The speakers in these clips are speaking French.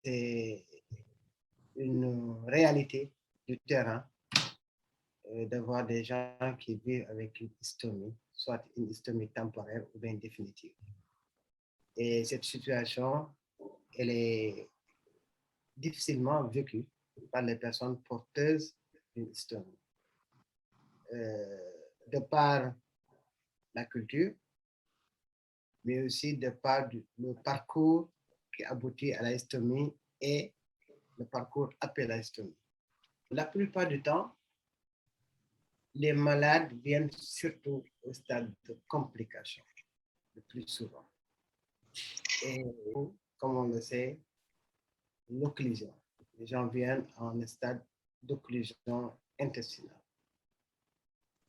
c'est une réalité du terrain de voir des gens qui vivent avec une hystomie, soit une hystomie temporaire ou bien définitive. Et cette situation, elle est difficilement vécue par les personnes porteuses d'une hystomie. De par la culture, mais aussi de par le parcours qui aboutit à la hystomie et le parcours après la hystomie. La plupart du temps, les malades viennent surtout au stade de complication, le plus souvent. Et comme on le sait, l'occlusion. Les gens viennent en stade d'occlusion intestinale.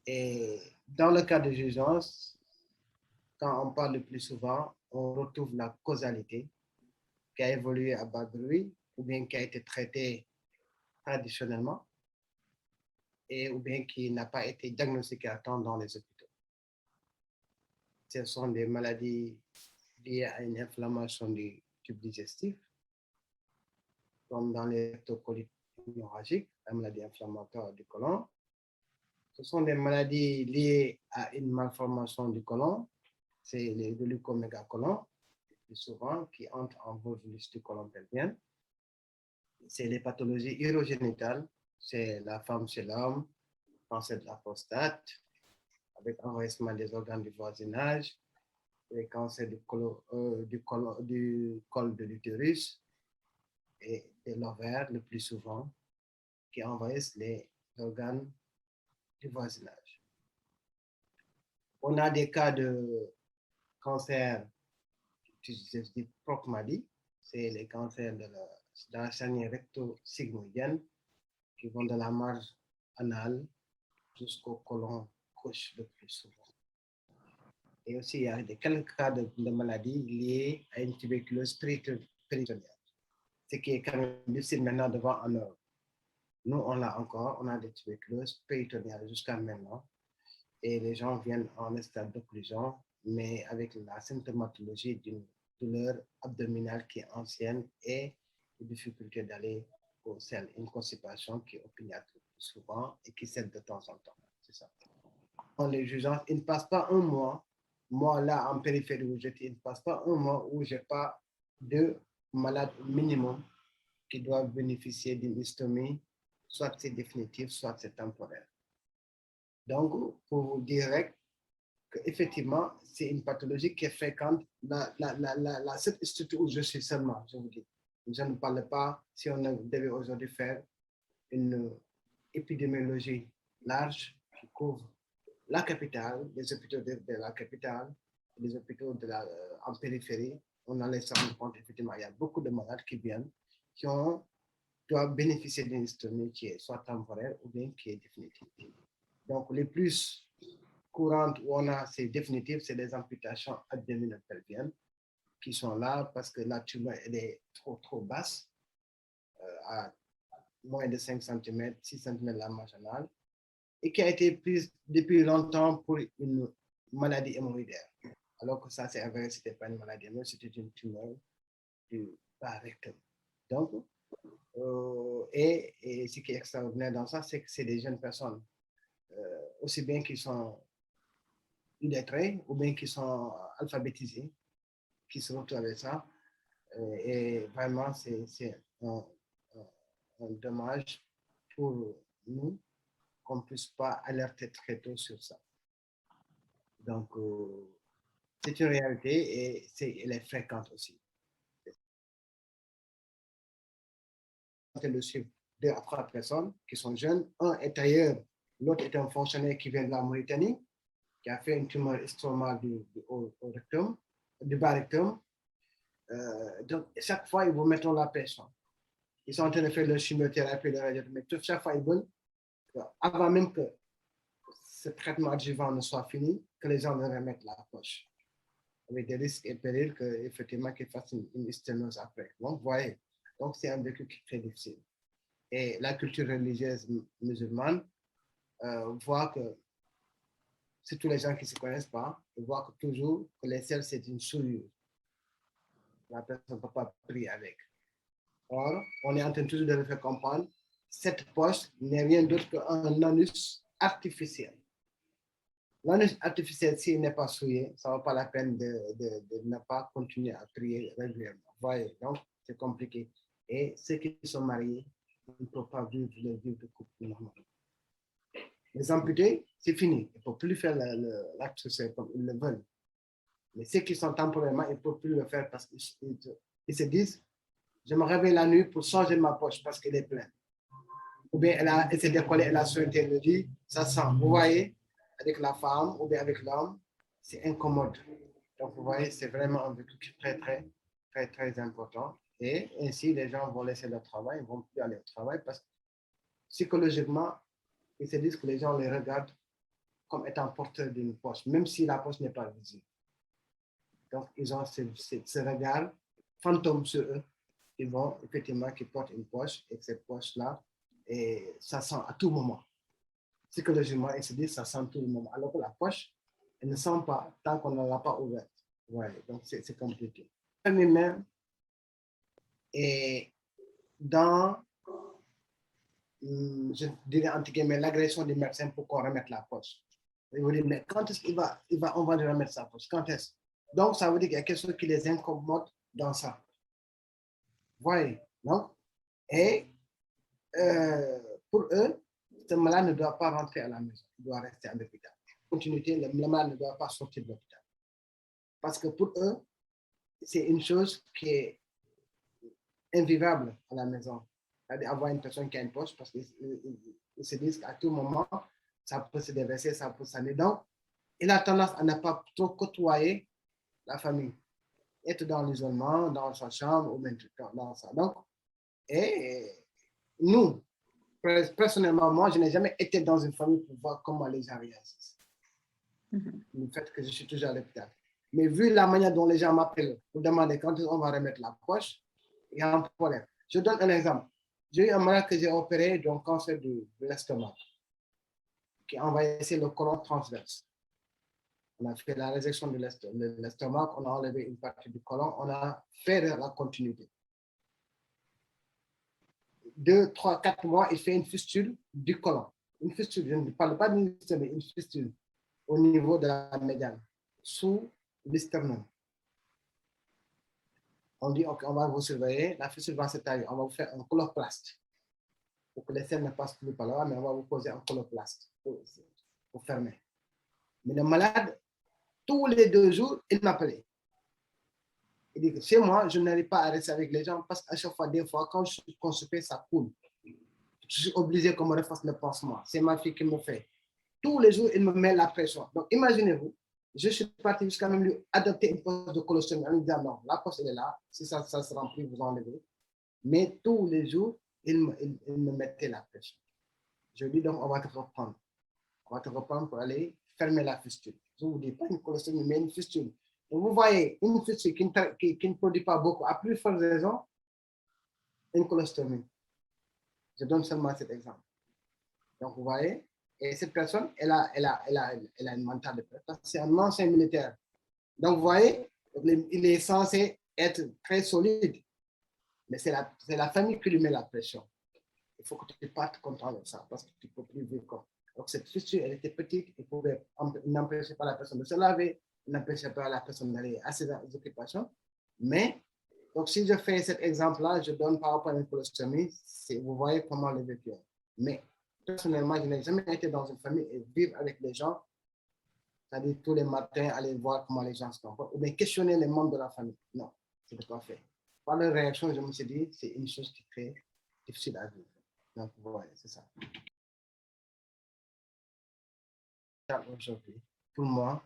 Et dans le cas de l'urgence, quand on parle le plus souvent, on retrouve la causalité qui a évolué à bas bruit ou bien qui a été traitée traditionnellement et ou bien qui n'a pas été diagnostiquée à temps dans les hôpitaux. Ce sont des maladies liées à une inflammation du tube digestif, comme dans les rectocolites hémorragiques, la maladie inflammatoire du côlon. Ce sont des maladies liées à une malformation du côlon, c'est les leucomégacolon, plus souvent, qui entrent en volvulus du côlon pelvien. C'est les pathologies urogénitales, c'est la femme chez l'homme, cancer de la prostate, avec envahissement des organes du voisinage, les cancers du col de l'utérus et de l'ovaire le plus souvent, qui envahissent les organes du voisinage. On a des cas de cancer du Procmadi, c'est les cancers de la charnière recto-sigmoïdienne qui vont de la marge anale jusqu'au côlon gauche le plus souvent. Et aussi, il y a quelques cas de maladies liées à une tuberculose péritonéale, ce qui est quand même difficile maintenant de voir en Europe. Nous, on l'a encore, on a des tuberculoses péritonéales jusqu'à maintenant, et les gens viennent en stade d'occlusion, mais avec la symptomatologie d'une douleur abdominale qui est ancienne et une difficulté d'aller au sein, une constipation qui est opiniâtre souvent et qui cède de temps en temps. C'est ça. En les jugeant, il ne passe pas un mois, moi là en périphérie où j'étais, il ne passe pas un mois où je n'ai pas deux malades minimum qui doivent bénéficier d'une hystomie, soit c'est définitif, soit c'est temporaire. Donc, pour vous dire qu'effectivement, c'est une pathologie qui est fréquente. Cette structure où je suis seulement, je vous dis. Je ne parle pas si on devait aujourd'hui faire une épidémiologie large qui couvre la capitale, les hôpitaux de la capitale, les hôpitaux en périphérie. On en laisse rendre compte, effectivement, il y a beaucoup de malades qui viennent, qui doivent bénéficier d'une hystomie qui est soit temporaire ou bien qui est définitive. Donc, les plus courantes où on a ces définitives, c'est les amputations abdominopelviennes qui sont là parce que la tumeur elle est trop basse, à moins de 5 cm, 6 cm la marginale, et qui a été prise depuis longtemps pour une maladie hémorroïdaire. Alors que ça, c'est avéré, ce n'était pas une maladie hémorroïdaire, c'était une tumeur du bas rectum. Donc, et ce qui est extraordinaire dans ça, c'est que c'est des jeunes personnes, aussi bien qui sont illettrés ou bien qui sont alphabétisés, qui se retrouvent avec ça. Et vraiment, c'est un dommage pour nous qu'on ne puisse pas alerter très tôt sur ça. Donc, c'est une réalité et elle est fréquente aussi. Le suivre 2 à 3 personnes qui sont jeunes. Un est ailleurs, l'autre est un fonctionnaire qui vient de la Mauritanie, qui a fait une tumeur estromale au rectum, du bas rectum. Donc, chaque fois, ils vous mettent la pression. Ils sont en train de faire leur chimiothérapie, leur radiothérapie, mais chaque fois, ils veulent, avant même que ce traitement adjuvant ne soit fini, que les gens leur remettent la poche. Avec des risques et périls qu'effectivement, qu'ils fassent une sténose après. Donc, vous voyez, donc c'est un vécu qui est très difficile. Et la culture religieuse musulmane voit que, surtout les gens qui ne se connaissent pas, voient que toujours que les selles, c'est une souillure. La personne ne peut pas prier avec. Or, on est en train toujours de le faire comprendre, cette poche n'est rien d'autre qu'un anus artificiel. L'anus artificiel, s'il n'est pas souillé, ça ne vaut pas la peine de ne pas continuer à prier régulièrement. Voyez, donc c'est compliqué. Et ceux qui sont mariés ne peuvent pas vivre le vie de couple normal. Les amputés, c'est fini. Ils ne peuvent plus faire l'acte social comme ils le veulent. Mais ceux qui sont temporairement, ils ne peuvent plus le faire parce qu'ils se disent, je me réveille la nuit pour changer ma poche parce qu'elle est pleine. Ou bien elle s'est décollée, elle a souhaité le dit, ça sent. Vous voyez, avec la femme ou bien avec l'homme, c'est incommode. Donc, vous voyez, c'est vraiment un vécu très important. Et ainsi, les gens vont laisser leur travail, ils ne vont plus aller au travail parce que psychologiquement, ils se disent que les gens les regardent comme étant porteurs d'une poche, même si la poche n'est pas visible. Donc, ils ont ce regard fantôme sur eux. Ils vont effectivement qu'ils portent une poche et que cette poche-là, et ça sent à tout moment. Psychologiquement, ils se disent ça sent à tout moment. Alors que la poche, elle ne sent pas tant qu'on ne l'a pas ouverte. Ouais, donc c'est compliqué. Lui-même est dans, je dirais entre guillemets, l'agression du médecin pour qu'on remette la poche. Ils vont dire, mais quand est-ce on va lui remettre sa poche? Quand est-ce? Donc, ça veut dire qu'il y a quelque chose qui les incommode dans ça. Voyez, non? Et pour eux, ce malade ne doit pas rentrer à la maison, il doit rester à l'hôpital. Continuité, le malade ne doit pas sortir de l'hôpital. Parce que pour eux, c'est une chose qui est invivable à la maison. C'est-à-dire avoir une personne qui a une poche parce qu'ils se disent qu'à tout moment, ça peut se déverser, ça peut s'aller. Donc, il a tendance à ne pas trop côtoyer la famille. Être dans l'isolement, dans sa chambre ou même dans ça. Donc, et nous, personnellement, moi, je n'ai jamais été dans une famille pour voir comment les gens réagissent. Le fait que je suis toujours à l'hôpital. Mais vu la manière dont les gens m'appellent pour demander quand on va remettre la poche, il y a un problème. Je donne un exemple. J'ai eu un malade que j'ai opéré d'un cancer de l'estomac qui a envahi le côlon transverse. On a fait la résection de l'estomac, on a enlevé une partie du côlon, on a fait la continuité. 2, 3, 4 mois, il fait une fistule du côlon. Une fistule, je ne parle pas d'une fistule, mais une fistule au niveau de la médiane, sous l'isternum. On dit, OK, on va vous surveiller, la fistule va se tailler, on va vous faire un coloplaste pour que les selles ne passent plus par là, mais on va vous poser un coloplaste pour fermer. Mais le malade, tous les 2 jours, il m'appelait. Il dit que chez moi, je n'arrive pas à rester avec les gens parce qu'à chaque fois, des fois, quand je suis constipé, ça coule. Je suis obligé qu'on me refasse le pansement. C'est ma fille qui me fait. Tous les jours, il me met la pression. Donc, imaginez-vous, je suis parti jusqu'à même lui adopter une poche de colostome en lui disant non, la poche elle est là, si ça se remplit, vous enlevez. Mais tous les jours, il me mettait la pression. Je lui dis donc, on va te reprendre. On va te reprendre pour aller fermer la fistule. Je ne vous dis pas une colostomie, mais une fistule. Donc, vous voyez, une fistule qui ne produit pas beaucoup, à plus forte raison, une colostomie. Je donne seulement cet exemple. Donc, vous voyez, et cette personne, elle a une mentale de peur. C'est un ancien militaire. Donc, vous voyez, il est censé être très solide. Mais c'est la famille qui lui met la pression. Il faut que tu partes content de ça parce que tu ne peux plus vivre comme. Donc, cette fistule, elle était petite, il n'empêchait pas la personne de se laver, il n'empêchait pas la personne d'aller à ses occupations. Mais, donc, si je fais cet exemple-là, je donne par rapport à une colostomie, vous voyez comment le vécu est. Mais, personnellement, je n'ai jamais été dans une famille et vivre avec les gens, c'est-à-dire tous les matins, aller voir comment les gens se comportent, ou bien questionner les membres de la famille. Non, ce n'est pas fait. Par leur réaction, je me suis dit, c'est une chose qui est très difficile à vivre. Donc, voilà, c'est ça. Aujourd'hui, pour moi,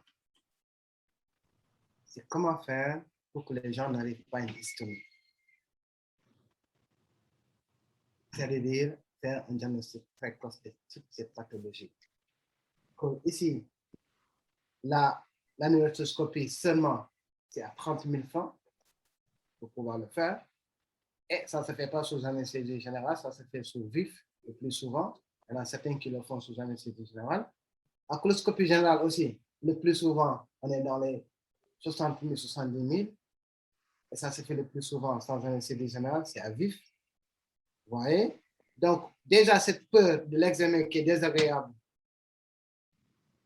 c'est comment faire pour que les gens n'arrivent pas à une dystonie. C'est-à-dire faire un diagnostic précoce de toutes ces pathologies. Comme ici, la neuroscopie seulement, c'est à 30 000 francs pour pouvoir le faire. Et ça ne se fait pas sous anesthésie générale, ça se fait sous vif le plus souvent. Il y en a certains qui le font sous anesthésie générale. La coloscopie générale aussi, le plus souvent, on est dans les 60 000, 70 000. Et ça se fait le plus souvent sans anesthésie générale, c'est à vif. Vous voyez? Donc, déjà, cette peur de l'examen qui est désagréable,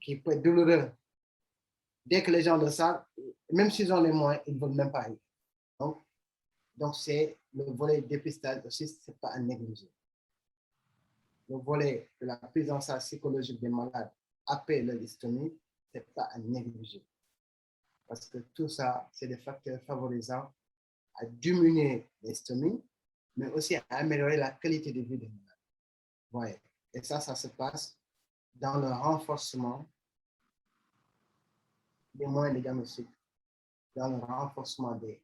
qui peut être douloureux, dès que les gens le savent, même s'ils ont les moyens, ils ne veulent même pas y. Donc c'est le volet dépistage aussi, ce n'est pas à négliger. Le volet de la prise en charge psychologique des malades après leur dystomie, ce n'est pas à négliger. Parce que tout ça, c'est des facteurs favorisants à diminuer l'hystomie, mais aussi à améliorer la qualité de vie des malades. Ouais. Et ça se passe dans le renforcement des moyens de diagnostic, dans le renforcement de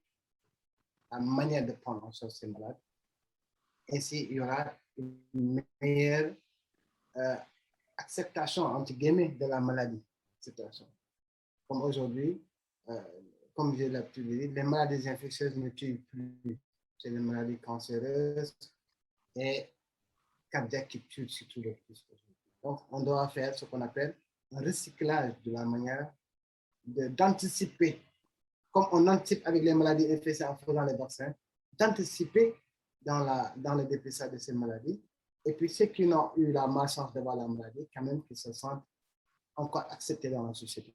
la manière de prendre en charge ces malades. Ainsi, il y aura une meilleure acceptation, entre guillemets, de la maladie. Acceptation. Comme aujourd'hui, comme j'ai l'habitude de dire, les maladies infectieuses ne tuent plus. C'est les maladies cancéreuses et cardiaques qui tuent surtout le plus. Donc, on doit faire ce qu'on appelle un recyclage de la manière d'anticiper, comme on anticipe avec les maladies infectieuses en faisant les vaccins, d'anticiper dans le dépistage de ces maladies. Et puis, ceux qui n'ont eu la malchance d'avoir la maladie, quand même, qu'ils se sentent encore acceptés dans la société.